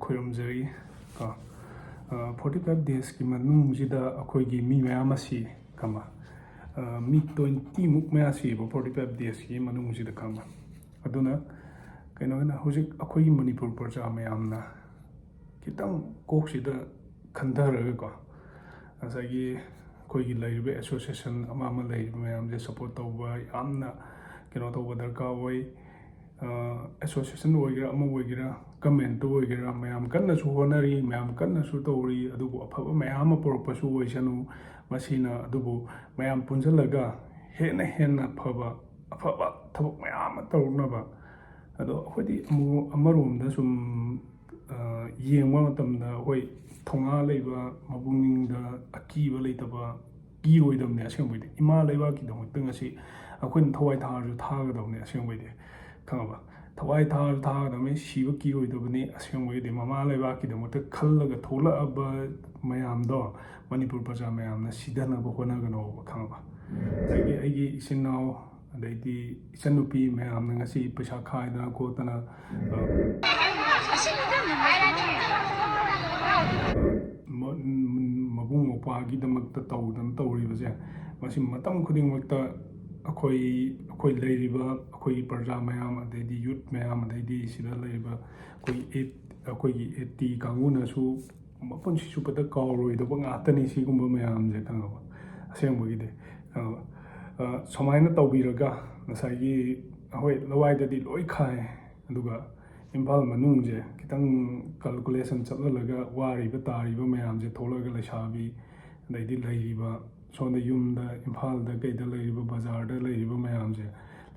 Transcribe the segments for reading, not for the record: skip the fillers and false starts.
ꯈꯣꯏꯔꯝꯖꯔꯤ ꯀꯣ 45 days ki manungsida akhoi mi mayam asi kama mi 20 muk maya si 45 days ki manungsida kama aduna kaino na hojik akhoi manipur praja mayamna kitang koksida khandaraga ko asagi akhoi laibe association ama laibe mayam je support tawba yamna kino tawba darka oi association oigira ama oigira comment oigira mayam kanna su honari mayam kanna su tawri adubu afaba mayam porpasu oisanu masina adubu mayam punjalaga hena afaba thabak mayam tawrnaba ado khodi amarom sum yengwa matamda hoi thonga leiba mabungingda akiba leitaba ki oidamne asengboide ima leiba ki dongtang asi akhoi thawai tharju thagadawne asengboide khangaba thawai thagadame shiba ki oidabne asengboide mama leiba ki dongta khallaga thola aba mayamdo manipur praja mayamna sidana ba honagano khangaba aigi isinau adaiti isanupi mayamna ngasi paisa khaida kotana mabung mopagi damakta tawribase masi matam khudingmakta akhoi leiriba akhoi praja mayam adaidi youth mayam adaidi sida leiriba akhoi 80 kanguna su mapunsi su pada kawroi da ngatani sigumba mayam je kangaba asengbogi samaina tawbiraga nasagi ahoi lawaidadi loi khai aduga Impal manungje kitang calculation chatlalaga wariba tariba mayamje tholaga lesabi daidi leiriba sonda yumda Impalda kaida leiriba bazarda leiriba mayamje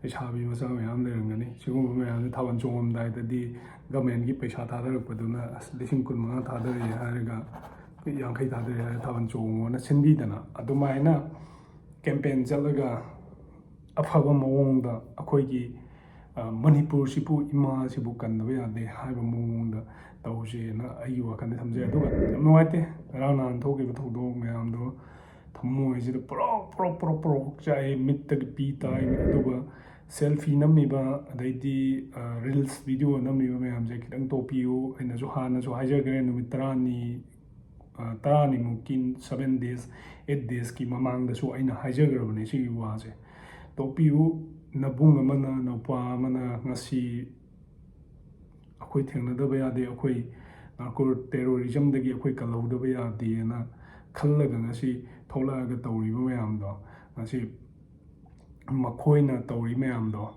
lesabi macha mayam lerangani sigumba mayamje thaban chongomdai dadi government gi paisa thadarakpaduna lising kun manga thadari haraga yankai thadari thaban chongona sinbidana adumaina campaign chalaga afaba mawongda akhoigi Manipur sipu ima sipu kandaba yade haiba mawongda tawse na aigi wakande thamje aduga nuaite rana thogiba thodok mayamdo thamoisida pro chai mittag pi tai aduga selfie nammiba adaiti reels video nammiba mayamje kitang topiu aina jo hana jo haijagre numit tarani mukin 7 days 8 days ki mamangda so aina haijagrabane sigi wase topiu nabung amana napa amana ngasi akhoi thengnadaba yade akhoi narco terrorism dagi akhoi kalawdaba yade na khallaga ngasi tholaga tawriba mayamdo ngasi makhoina tawri mayamdo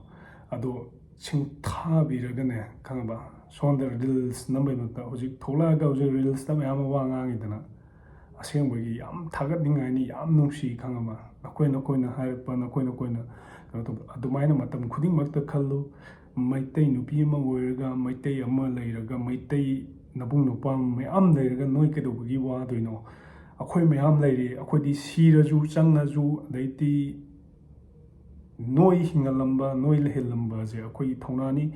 ado singthabiragane khangba sonda reels nambai nota hojik tholaga hojik reels ta mayam wangangidana asengbogi yam thagatningaini yam nungsi khangaba nakoina hairpa nakoina adumaina matam khudingmakta khallu maitai nupi ama oiraga maitai ama leiraga maitai nabung nupa mayam leiraga noi kedobagi wadoino akhoi mayam leiri akhodi siraju changaju adaiti noi hingalamba noi lehelamba je akhoi thonani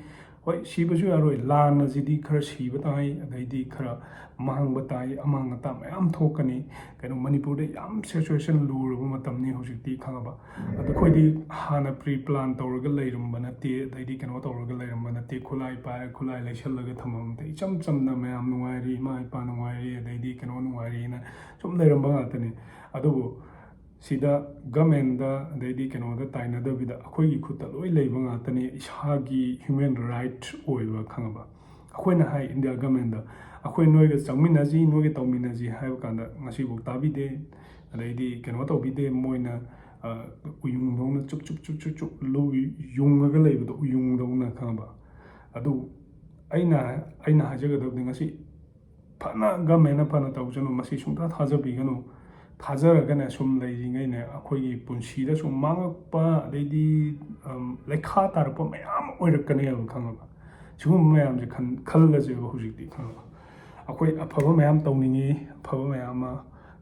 hoi sibaju yaroi lana jidi khara siba tai adaiti khara mahangba tai amangata mayam thokani kaino manipur de yam situation luraba matamni hojikti khangaba adu khoidi hana pre plan tawraga leiramba nate adaiti kaino tawraga leiramba nate khulai leisallaga thamam te icham chamna mayam nuwairi ma ipa nuwairi adaiti kaino nuwairi na sum leiramba ngatani adubu sida government da adaiti kaino da tainadabida akhoi khutta loi leiba ngatani isagi human right oiba khangaba akhoi hai India government da akhoi noiga changminaji noiga tawminaji haiba kanda ngasi buk tabide adaidi kaino tawbide moina uyungdongna chup lu yungaga leibado uyungdongna khangaba adu aina hajagadabni ngasi phana government phana tawjanu masi sungta thajabiganu thajaraga sum leiringaine akhoi punsida sum mangakpa adaidi lekha tarpa mayam oirakane aba khangaba sigum mayam je khallaje hojikti khangaba akhoi afaba mayam tawningi afaba mayam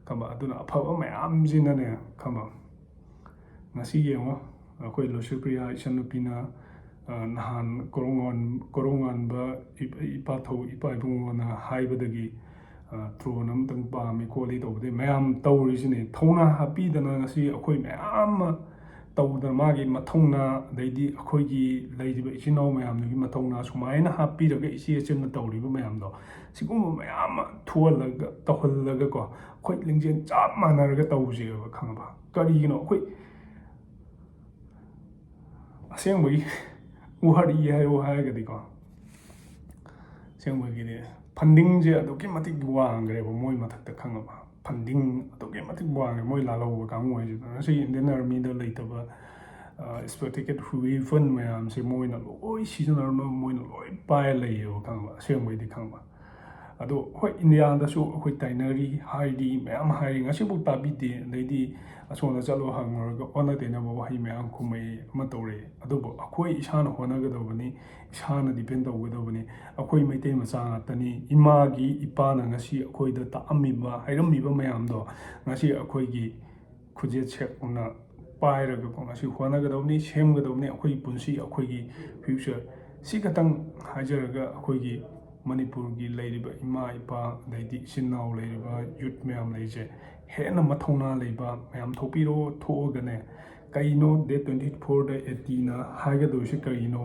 kaba aduna afaba mayam jinane khama ngasi yengo akhoi Loshpriya isanupina nahan korongan ba ipa ibungona haibadagi throne amtang pami quality tawde mayam tawrisine thona happy dana ngasi akhoi mayam ꯇꯧꯗꯅ ꯃꯥꯒꯤ ꯃꯊꯧꯅꯥ ꯑꯗꯩꯗꯤ ꯑꯩꯈꯣꯏꯒꯤ ꯂꯩꯔꯤꯕ ꯏꯆꯤꯟ ꯏꯅꯥꯎ ꯃꯌꯥꯝꯗꯨꯒꯤ ꯃꯊꯧꯅꯥ ꯁꯨꯃꯥꯏꯅ ꯍꯥꯞꯄꯤꯔꯒ ꯏꯆꯦ ꯏꯆꯟꯅ ꯇꯧꯔꯤꯕ ꯃꯌꯥꯝꯗꯣ ꯁꯤꯒꯨꯝꯕ ꯃꯌꯥꯝ ꯑꯃ ꯊꯣꯛꯍꯜꯂꯒ ꯇꯧꯍꯜꯂꯒꯀꯣ ꯑꯩꯈꯣꯏ ꯂꯤꯡꯖꯦꯜ ꯆꯞ ꯃꯥꯟꯅꯔꯒ ꯇꯧꯁꯦꯕ ꯈꯪꯉꯕ ꯀꯔꯤꯒꯤꯅꯣ ꯑꯩꯈꯣꯏ ꯑꯁꯦꯡꯕꯒꯤ ꯋꯥꯔꯤ ꯍꯥꯏꯌꯣ ꯍꯥꯏꯔꯒꯗꯤꯀꯣ ꯑꯁꯦꯡꯕꯒꯤꯗꯤ ꯐꯟꯗꯤꯡꯁꯦ ꯑꯗꯨꯛꯀꯤ ꯃꯇꯤꯛ ꯋꯥꯡꯈ꯭ꯔꯦꯕ ꯃꯣꯏ ꯃꯊꯛꯇ ꯈꯪꯉꯕ ꯐꯟꯗꯤꯡ ꯑꯗꯨꯛꯀꯤ ꯃꯇꯤꯛ ꯋꯥꯡꯉꯦ ꯃꯣꯏ ꯂꯥꯜꯍꯧꯕ ꯀꯥꯡꯕꯨ ꯍꯥꯏꯁꯤꯗ ꯉꯁꯤ ꯏꯟꯗꯤꯌꯟ ꯑꯥꯔꯃꯤꯗ ꯂꯩꯇꯕ ꯁ꯭ꯄꯦꯇꯤꯀꯦꯠ ꯋꯦꯄꯟ ꯃꯌꯥꯝꯁꯦ ꯃꯣꯏꯅ ꯂꯣꯏ ꯁꯤꯖꯤꯟꯅꯔꯝꯕ ꯃꯣꯏꯅ ꯂꯣꯏ ꯄꯥꯏꯔ ꯂꯩꯌꯦꯕ ꯈꯪꯕ ꯑꯁꯦꯡꯕꯩꯗꯤ ꯈꯪꯕ ꯑꯗꯣ ꯍꯣꯏ ꯏꯟꯗꯤꯌꯥꯗꯁꯨ ꯑꯩꯈꯣꯏ ꯇꯥꯏꯅꯔꯤ ꯍꯥꯏꯔꯤ ꯃꯌꯥꯝ ꯍꯥꯏꯔꯤ ꯉꯁꯤꯐꯥꯎ ꯇꯥꯕꯤꯗꯦ ꯑꯗꯩꯗꯤ ꯑꯁꯣꯝꯗ ꯆꯠꯂꯣ ꯍꯪꯉꯨꯔꯒ ꯑꯣꯟꯅ ꯇꯩꯅꯕ ꯋꯥꯍꯩ ꯃꯌꯥꯝ ꯈꯨꯝꯃꯛꯏ ꯑꯃ ꯇꯧꯔꯛꯏ ꯑꯗꯨꯕꯨ ꯑꯩꯈꯣꯏ ꯏꯁꯥꯅ ꯍꯣꯠꯅꯒꯗꯕꯅꯤ ꯏꯁꯥꯅ ꯗꯤꯄꯦꯟ ꯇꯧꯒꯗꯕꯅꯤ ꯑꯩꯈꯣꯏ ꯃꯩꯇꯩ ꯃꯆꯥ ꯉꯥꯛꯇꯅꯤ ꯏꯃꯥꯒꯤ ꯏꯄꯥꯅ ꯉꯁꯤ ꯑꯩꯈꯣꯏꯗ ꯇꯥꯛꯑꯝꯃꯤꯕ ꯍꯥꯏꯔꯝꯃꯤꯕ ꯃꯌꯥꯝꯗꯣ ꯉꯁꯤ ꯑꯩꯈꯣꯏꯒꯤ ꯈꯨꯖꯦꯠ ꯁꯦꯛꯅ ꯄꯥꯏꯔꯒꯀꯣ ꯉꯁꯤ ꯍꯣꯠꯅꯒꯗꯕꯅꯤ ꯁꯦꯝꯒꯗꯕꯅꯤ ꯑꯩꯈꯣꯏꯒꯤ ꯄꯨꯟꯁꯤ ꯑꯩꯈꯣꯏꯒꯤ ꯐ꯭ꯌꯨꯆꯔ ꯁꯤ ꯈꯛꯇꯪ ꯍꯥꯏꯖꯔꯒ ꯑꯩꯈꯣꯏꯒꯤ ꯃꯅꯤꯄꯨꯔꯒꯤ ꯂꯩꯔꯤꯕ ꯏꯃꯥ ꯏꯄꯥ ꯑꯗꯩꯗꯤ ꯏꯆꯤꯟ ꯏꯅꯥꯎ ꯂꯩꯔꯤꯕ ꯌꯨꯠ ꯃꯌꯥꯝ ꯂꯩꯔꯤꯁꯦ ꯍꯦꯟꯅ ꯃꯊꯧꯅꯥ ꯂꯩꯕ ꯃꯌꯥꯝ ꯊꯣꯛꯄꯤꯔꯣ ꯊꯣꯛꯑꯒꯅꯦ ꯀꯩꯅꯣ ꯗꯦꯠ 24ꯗ ꯑꯦꯇꯤꯅ ꯍꯥꯏꯒꯗꯣꯏꯁꯤ ꯀꯔꯤꯅꯣ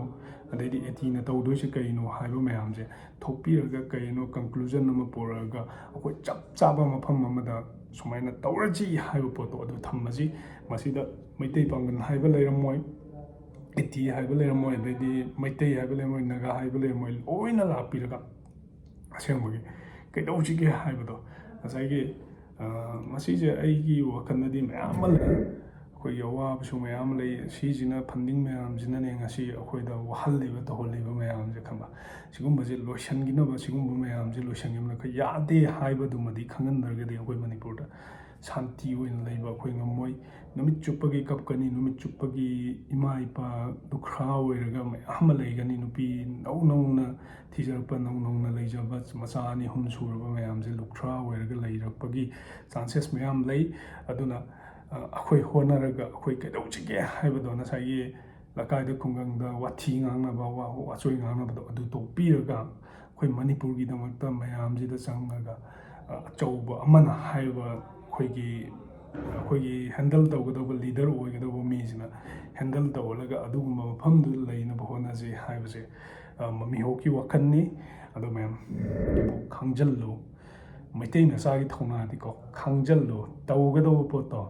ꯑꯗꯩꯗꯤ ꯑꯦꯇꯤꯅ ꯇꯧꯗꯣꯏꯁꯤ ꯀꯔꯤꯅꯣ ꯍꯥꯏꯕ ꯃꯌꯥꯝꯁꯦ ꯊꯣꯛꯄꯤꯔꯒ ꯀꯔꯤꯅꯣ ꯀꯟꯀ꯭ꯂꯨꯖꯟ ꯑꯃ ꯄꯨꯔꯛꯑꯒ ꯑꯩꯈꯣꯏ ꯆꯞ ꯆꯥꯕ ꯃꯐꯝ ꯑꯃꯗ ꯁꯨꯃꯥꯏꯅ ꯇꯧꯔꯁꯤ ꯍꯥꯏꯕ ꯄꯣꯠꯇꯣ ꯑꯗꯨ ꯊꯝꯃꯁꯤ ꯃꯁꯤꯗ ꯃꯩꯇꯩ ꯄꯥꯡꯒꯜ ꯍꯥꯏꯕ ꯂꯩꯔꯝꯃꯣꯏ ꯑꯦꯇꯤ ꯍꯥꯏꯕ ꯂꯩꯔꯝꯃꯣꯏ ꯑꯗꯩꯗꯤ ꯃꯩꯇꯩ ꯍꯥꯏꯕ ꯂꯩꯔꯝꯃꯣꯏ ꯅꯥꯒꯥ ꯍꯥꯏꯕ ꯂꯩꯔꯝꯃꯣꯏ ꯂꯣꯏꯅ ꯂꯥꯛꯄꯤꯔꯒ ꯑꯁꯦꯡꯕꯒꯤ ꯀꯩꯗꯧꯁꯤꯒꯦ ꯍꯥꯏꯕꯗꯣ ꯉꯁꯥꯏꯒꯤ ꯃꯁꯤꯁꯦ ꯑꯩꯒꯤ ꯋꯥꯈꯜꯗꯗꯤ ꯃꯌꯥꯝ ꯑꯃ ꯂꯩ ꯑꯩꯈꯣꯏꯒꯤ ꯑꯋꯥꯕꯁꯨ ꯃꯌꯥꯝ ꯑꯃ ꯂꯩ ꯁꯤꯁꯤꯅ ꯐꯟꯗꯤꯡ ꯃꯌꯥꯝꯁꯤꯅꯅꯦ ꯉꯁꯤ ꯑꯩꯈꯣꯏꯗ ꯋꯥꯍꯜꯂꯤꯕ ꯇꯧꯍꯜꯂꯤꯕ ꯃꯌꯥꯝꯁꯦ ꯈꯪꯕ ꯁꯤꯒꯨꯝꯕꯁꯦ ꯂꯣꯏꯁꯤꯟꯈꯤꯅꯕ ꯁꯤꯒꯨꯝꯕ ꯃꯌꯥꯝꯁꯦ ꯂꯣꯏꯁꯤꯟꯈꯤꯕꯅ ꯑꯩꯈꯣꯏ ꯌꯥꯗꯦ ꯍꯥꯏꯕꯗꯨꯃꯗꯤ ꯈꯪꯍꯟꯗ꯭ꯔꯒꯗꯤ ꯑꯩꯈꯣꯏ ꯃꯅꯤꯄꯨꯔꯗ ꯁꯥꯟꯇꯤ ꯑꯣꯏꯅ ꯂꯩꯕ ꯑꯩꯈꯣꯏ ꯉꯝꯃꯣꯏ ꯅꯨꯃꯤꯠ ꯆꯨꯞꯄꯒꯤ ꯀꯞꯀꯅꯤ ꯅꯨꯃꯤꯠ ꯆꯨꯞꯄꯒꯤ ꯏꯃꯥ ꯏꯄꯥ ꯗꯨꯈ꯭ꯔꯥ ꯑꯣꯏꯔꯒ ꯃꯌꯥꯝ ꯑꯃ ꯂꯩꯒꯅꯤ ꯅꯨꯄꯤ ꯅꯧꯅ ꯊꯤꯖꯔꯛꯄ ꯅꯧꯅ ꯂꯩꯖꯕ ꯃꯆꯥ ꯑꯅꯤ ꯑꯍꯨꯝ ꯁꯨꯔꯕ ꯃꯌꯥꯝꯁꯦ ꯂꯨꯈ꯭ꯔꯥ ꯑꯣꯏꯔꯒ ꯂꯩꯔꯛꯄꯒꯤ ꯆꯥꯟꯁꯦꯁ ꯃꯌꯥꯝ ꯂꯩ ꯑꯗꯨꯅ ꯑꯩꯈꯣꯏ ꯍꯣꯠꯅꯔꯒ ꯑꯩꯈꯣꯏ ꯀꯩꯗꯧꯁꯤꯒꯦ ꯍꯥꯏꯕꯗꯣ ꯉꯁꯥꯏꯒꯤ ꯂꯩꯀꯥꯏꯗ ꯈꯨꯡꯒꯪꯗ ꯋꯥꯊꯤ ꯉꯥꯡꯅꯕ ꯋꯥꯆꯣꯏ ꯉꯥꯡꯅꯕꯗꯣ ꯑꯗꯨ ꯇꯣꯛꯄꯤꯔꯒ ꯑꯩꯈꯣꯏ ꯃꯅꯤꯄꯨꯔꯒꯤꯗꯃꯛꯇ ꯃꯌꯥꯝꯁꯤꯗ ꯆꯪꯉꯒ ꯑꯆꯧꯕ ꯑꯃꯅ ꯍꯥꯏꯕ ꯑꯩꯈꯣꯏꯒꯤ ꯍꯦꯟꯗꯜ ꯇꯧꯒꯗꯧꯕ ꯂꯤꯗꯔ ꯑꯣꯏꯒꯗꯧꯕ ꯃꯤꯁꯤꯅ ꯍꯦꯟꯗꯜ ꯇꯧꯍꯜꯂꯒ ꯑꯗꯨꯒꯨꯝꯕ ꯃꯐꯝꯗꯨꯗ ꯂꯩꯅꯕ ꯍꯣꯠꯅꯖꯩ ꯍꯥꯏꯕꯁꯦ ꯃꯤꯍꯧꯀꯤ ꯋꯥꯈꯜꯅꯤ ꯑꯗꯣ ꯃꯌꯥꯝ ꯈꯪꯖꯤꯜꯂꯨ ꯃꯩꯇꯩ ꯃꯆꯥꯒꯤ ꯊꯧꯅꯥꯗꯤꯀꯣ ꯈꯪꯖꯤꯜꯂꯨ ꯇꯧꯒꯗꯧꯕ ꯄꯣꯠꯇꯣ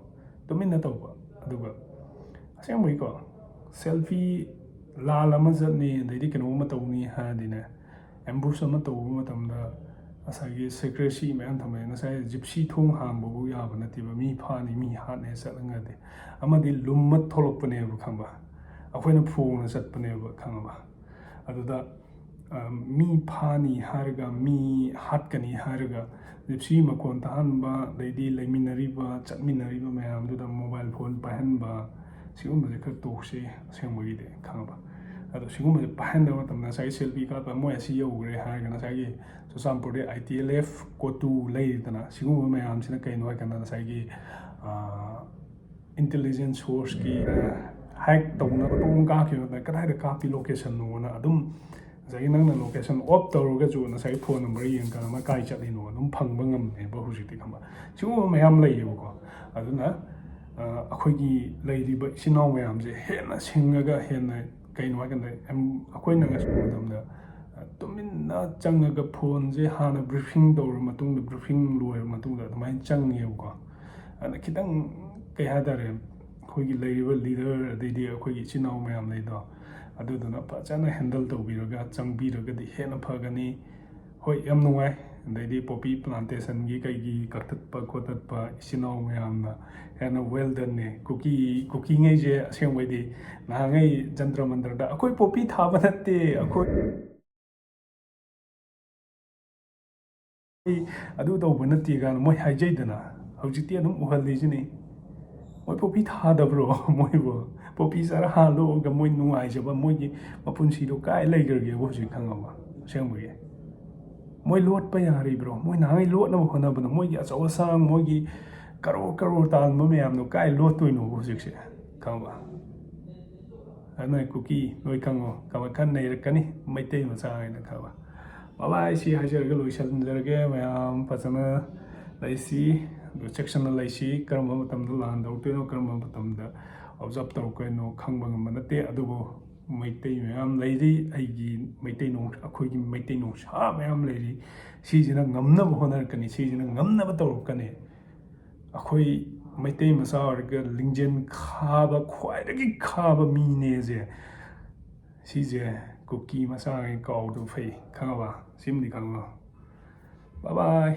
ꯇꯨꯃꯤꯟꯅ ꯇꯧꯕ ꯑꯗꯨꯒ ꯑꯁꯦꯡꯕꯒꯤꯀꯣ ꯁꯦꯜꯐꯤ ꯂꯥꯜ ꯑꯃ ꯆꯠꯅꯤ ꯑꯗꯩꯗꯤ ꯀꯩꯅꯣꯝꯃ ꯇꯧꯅꯤ ꯍꯥꯏꯔꯗꯤꯅꯦ ꯑꯦꯝꯕꯨꯁ ꯑꯃ ꯇꯧꯕ ꯃꯇꯝꯗ ꯉꯁꯥꯏꯒꯤ ꯁꯦꯀ꯭ꯔꯦꯁꯤ ꯃꯌꯥꯝ ꯊꯝꯃꯦ ꯉꯁꯥꯏ ꯖꯤꯞꯁꯤ ꯊꯣꯡ ꯍꯥꯡꯕꯕꯨ ꯌꯥꯕ ꯅꯠꯇꯦꯕ ꯃꯤ ꯐꯥꯅꯤ ꯃꯤ ꯍꯥꯠꯅꯤ ꯆꯠꯂꯉꯗꯤ ꯑꯃꯗꯤ ꯂꯨꯝꯃ ꯊꯣꯛꯂꯛꯄꯅꯦꯕ ꯈꯪꯕ ꯑꯩꯈꯣꯏꯅ ꯐꯣꯡꯅ ꯆꯠꯄꯅꯦꯕ ꯈꯪꯉꯕ ꯑꯗꯨꯗ ꯃꯤ ꯐꯥꯅꯤ ꯍꯥꯏꯔꯒ ꯃꯤ ꯍꯥꯠꯀꯅꯤ ꯍꯥꯏꯔꯒ ꯖꯤꯞꯁꯤ ꯃꯈꯣꯟ ꯇꯥꯍꯟꯕ ꯑꯗꯩꯗꯤ ꯂꯩꯃꯤꯟꯅꯔꯤꯕ ꯆꯠꯃꯤꯟꯅꯔꯤꯕ ꯃꯌꯥꯝꯗꯨꯗ ꯃꯣꯕꯥꯏꯜ ꯐꯣꯟ ꯄꯥꯏꯍꯟꯕ ꯁꯤꯒꯨꯝꯕꯁꯦ ꯈꯔ ꯇꯣꯛꯁꯤ ꯑꯁꯦꯡꯕꯒꯤꯗꯤ ꯈꯪꯉꯕ ꯑꯗꯣ ꯁꯤꯒꯨꯝꯕꯁꯦ ꯄꯥꯏꯍꯟꯗꯕ ꯃꯇꯝꯗ ꯉꯁꯥꯏꯒꯤ ꯁꯦꯜꯐꯤ ꯀꯥꯞꯄ ꯃꯣꯏ ꯑꯁꯤ ꯌꯧꯈ꯭ꯔꯦ ꯍꯥꯏꯔꯒ ꯉꯁꯥꯏꯒꯤ ꯆꯨꯔꯆꯥꯟꯄꯨꯔꯗ ITLF ꯀꯣꯇꯨ ꯂꯩꯔꯤꯗꯅ ꯁꯤꯒꯨꯝꯕ ꯃꯌꯥꯝꯁꯤꯅ ꯀꯩꯅꯣ ꯍꯥꯏꯀꯥꯟꯗ ꯉꯁꯥꯏꯒꯤ ꯏꯟꯇꯦꯂꯤꯖꯦꯟꯁ ꯁꯣꯔꯁꯀꯤ ꯍꯦꯛ ꯇꯧꯅꯕ ꯇꯣꯡ ꯀꯥꯞꯈꯤꯕꯗ ꯀꯗꯥꯏꯗ ꯀꯥꯞꯄꯤ ꯂꯣꯀꯦꯁꯟꯅꯣꯅ ꯑꯗꯨꯝ ꯉꯁꯥꯏꯒꯤ ꯅꯪꯅ ꯂꯣꯀꯦꯁꯟ ꯑꯣꯐ ꯇꯧꯔꯒꯁꯨ ꯉꯁꯥꯏꯒꯤ ꯐꯣꯟ ꯅꯝꯕꯔ ꯌꯦꯡꯀꯥꯟꯗ ꯑꯃ ꯀꯥꯏ ꯆꯠꯂꯤꯅꯣ ꯑꯗꯨꯝ ꯐꯪꯕ ꯉꯝꯃꯦꯕ ꯍꯧꯖꯤꯛꯇꯤ ꯈꯪꯕ ꯁꯤꯒꯨꯝꯕ ꯃꯌꯥꯝ ꯂꯩꯌꯦꯕꯀꯣ ꯑꯗꯨꯅ ꯑꯩꯈꯣꯏꯒꯤ ꯂꯩꯔꯤꯕ ꯏꯆꯤꯟ ꯏꯅꯥꯎ ꯃꯌꯥꯝꯁꯦ ꯍꯦꯟꯅ ꯁꯤꯡꯉꯒ ꯍꯦꯟꯅ ꯀꯩꯅꯣ ꯍꯥꯏꯀꯥꯟꯗ ꯑꯩꯈꯣꯏꯅ ꯉꯁꯤ ꯃꯇꯝꯗ ꯇꯨꯃꯤꯟꯅ ꯆꯪꯉꯒ ꯐꯣꯟꯁꯦ ꯍꯥꯟꯅ ꯕ꯭ꯔꯤꯐꯤꯡ ꯇꯧꯔꯕ ꯃꯇꯨꯡꯗ ꯕ꯭ꯔꯤꯐꯤꯡ ꯂꯣꯏꯔꯕ ꯃꯇꯨꯡꯗ ꯑꯗꯨꯃꯥꯏꯅ ꯆꯪꯉꯦꯕꯀꯣ ꯑꯗꯨꯅ ꯈꯤꯇꯪ ꯀꯩ ꯍꯥꯏꯇꯥꯔꯦ ꯑꯩꯈꯣꯏꯒꯤ ꯂꯩꯔꯤꯕ ꯂꯤꯗꯔ ꯑꯗꯩꯗꯤ ꯑꯩꯈꯣꯏꯒꯤ ꯏꯆꯤꯟ ꯏꯅꯥꯎ ꯃꯌꯥꯝ ꯂꯩꯗꯣ ꯑꯗꯨꯗꯨꯅ ꯐꯖꯅ ꯍꯦꯟꯗꯜ ꯇꯧꯕꯤꯔꯒ ꯆꯪꯕꯤꯔꯒꯗꯤ ꯍꯦꯟꯅ ꯐꯒꯅꯤ ꯍꯣꯏ ꯌꯥꯝ ꯅꯨꯡꯉꯥꯏ ꯑꯗꯩꯗꯤ ꯄꯣꯄꯤ ꯄ꯭ꯂꯥꯟꯇꯦꯁꯟꯒꯤ ꯀꯩꯒꯤ ꯀꯛꯊꯠꯄ ꯈꯣꯠꯇꯠꯄ ꯏꯆꯤꯟ ꯏꯅꯥꯎ ꯃꯌꯥꯝꯅ ꯍꯦꯟꯅ ꯋꯦꯜ ꯗꯟꯅꯦ ꯀꯨꯀꯤꯉꯩꯁꯦ ꯑꯁꯦꯡꯕꯩꯗꯤ ꯅꯍꯥꯟꯉꯩ ꯖꯟꯇ꯭ꯔ ꯃꯟꯇ꯭ꯔꯗ ꯑꯩꯈꯣꯏ ꯄꯣꯄꯤ ꯊꯥꯕ ꯅꯠꯇꯦ ꯑꯩꯈꯣꯏ ꯑꯗꯨ ꯇꯧꯕ ꯅꯠꯇꯦ ꯀꯥꯏꯅ ꯃꯣꯏ ꯍꯥꯏꯖꯩꯗꯅ ꯍꯧꯖꯤꯛꯇꯤ ꯑꯗꯨꯝ ꯎꯍꯜꯂꯤꯁꯤꯅꯤ ꯃꯣꯏ ꯄꯣꯄꯤ ꯊꯥꯗꯕ꯭ꯔꯣ ꯃꯣꯏꯕꯨ ꯄꯣꯄꯤ ꯆꯥꯔ ꯍꯥꯜꯂꯣꯛꯑꯒ ꯃꯣꯏ ꯅꯨꯡꯉꯥꯏꯖꯕ ꯃꯣꯏꯒꯤ ꯃꯄꯨꯟꯁꯤꯗꯣ ꯀꯥꯏ ꯂꯩꯈ꯭ꯔꯒꯦꯕ ꯍꯧꯖꯤꯛ ꯈꯪꯉꯕ ꯑꯁꯦꯡꯕꯒꯤ ꯃꯣꯏ ꯂꯣꯠꯄ ꯌꯥꯔꯤꯕ꯭ꯔꯣ ꯃꯣꯏ ꯅꯍꯥꯟꯒꯩ ꯂꯣꯠꯅꯕ ꯍꯣꯠꯅꯕꯗ ꯃꯣꯏꯒꯤ ꯑꯆꯧ ꯑꯁꯥꯡ ꯃꯣꯏꯒꯤ ꯀꯔꯣꯔ ꯇꯥꯟꯕ ꯃꯌꯥꯝꯗꯣ ꯀꯥꯏ ꯂꯣꯠꯇꯣꯏꯅꯣꯕ ꯍꯧꯖꯤꯛꯁꯦ ꯈꯪꯕ ꯅꯣꯏ ꯀꯨꯀꯤ ꯅꯣꯏ ꯈꯪꯉꯣ ꯈꯔ ꯅꯩꯔꯛꯀꯅꯤ ꯃꯩꯇꯩ ꯃꯆꯥ ꯍꯥꯏꯅ ꯈꯪꯕ ꯕꯕꯥ ꯁꯤ ꯍꯥꯏꯖꯔꯒ ꯂꯣꯏꯁꯤꯟꯖꯔꯒꯦ ꯃꯌꯥꯝ ꯐꯖꯅ ꯂꯩꯁꯤ ꯑꯗꯨ ꯆꯦꯛꯁꯤꯟꯅ ꯂꯩꯁꯤ ꯀꯔꯝꯕ ꯃꯇꯝꯗ ꯂꯥꯟ ꯇꯧꯔꯛꯇꯣꯏꯅꯣ ꯀꯔꯝꯕ ꯃꯇꯝꯗ ꯑꯣꯕꯖꯥꯔꯞ ꯇꯧꯔꯛꯀꯅꯣ ꯈꯪꯕ ꯉꯝꯕ ꯅꯠꯇꯦ ꯑꯗꯨꯕꯨ ꯃꯩꯇꯩ ꯃꯌꯥꯝ ꯂꯩꯔꯤ ꯑꯩꯒꯤ ꯑꯩꯈꯣꯏꯒꯤ ꯃꯩꯇꯩ ꯅꯨꯡꯁꯥ ꯃꯌꯥꯝ ꯂꯩꯔꯤ ꯁꯤꯁꯤꯅ ꯉꯝꯅꯕ ꯍꯣꯠꯅꯔꯛꯀꯅꯤ ꯁꯤꯁꯤꯅ ꯉꯝꯅꯕ ꯇꯧꯔꯛꯀꯅꯤ ꯑꯩꯈꯣꯏ ꯃꯩꯇꯩ ꯃꯆꯥ ꯑꯣꯏꯔꯒ ꯂꯤꯡꯖꯦꯜ ꯈꯥꯕ ꯈ꯭ꯋꯥꯏꯗꯒꯤ ꯈꯥꯕ ꯃꯤꯅꯦꯁꯦ ꯁꯤꯁꯦ ꯀꯨꯀꯤ ꯃꯆꯥꯉꯩ ꯀꯥꯎꯗꯕ ꯐꯩ ꯈꯪꯉꯕ ꯁꯤꯃꯗꯤ ꯈꯪꯉꯣ ꯕꯥꯏ ꯕꯥꯏ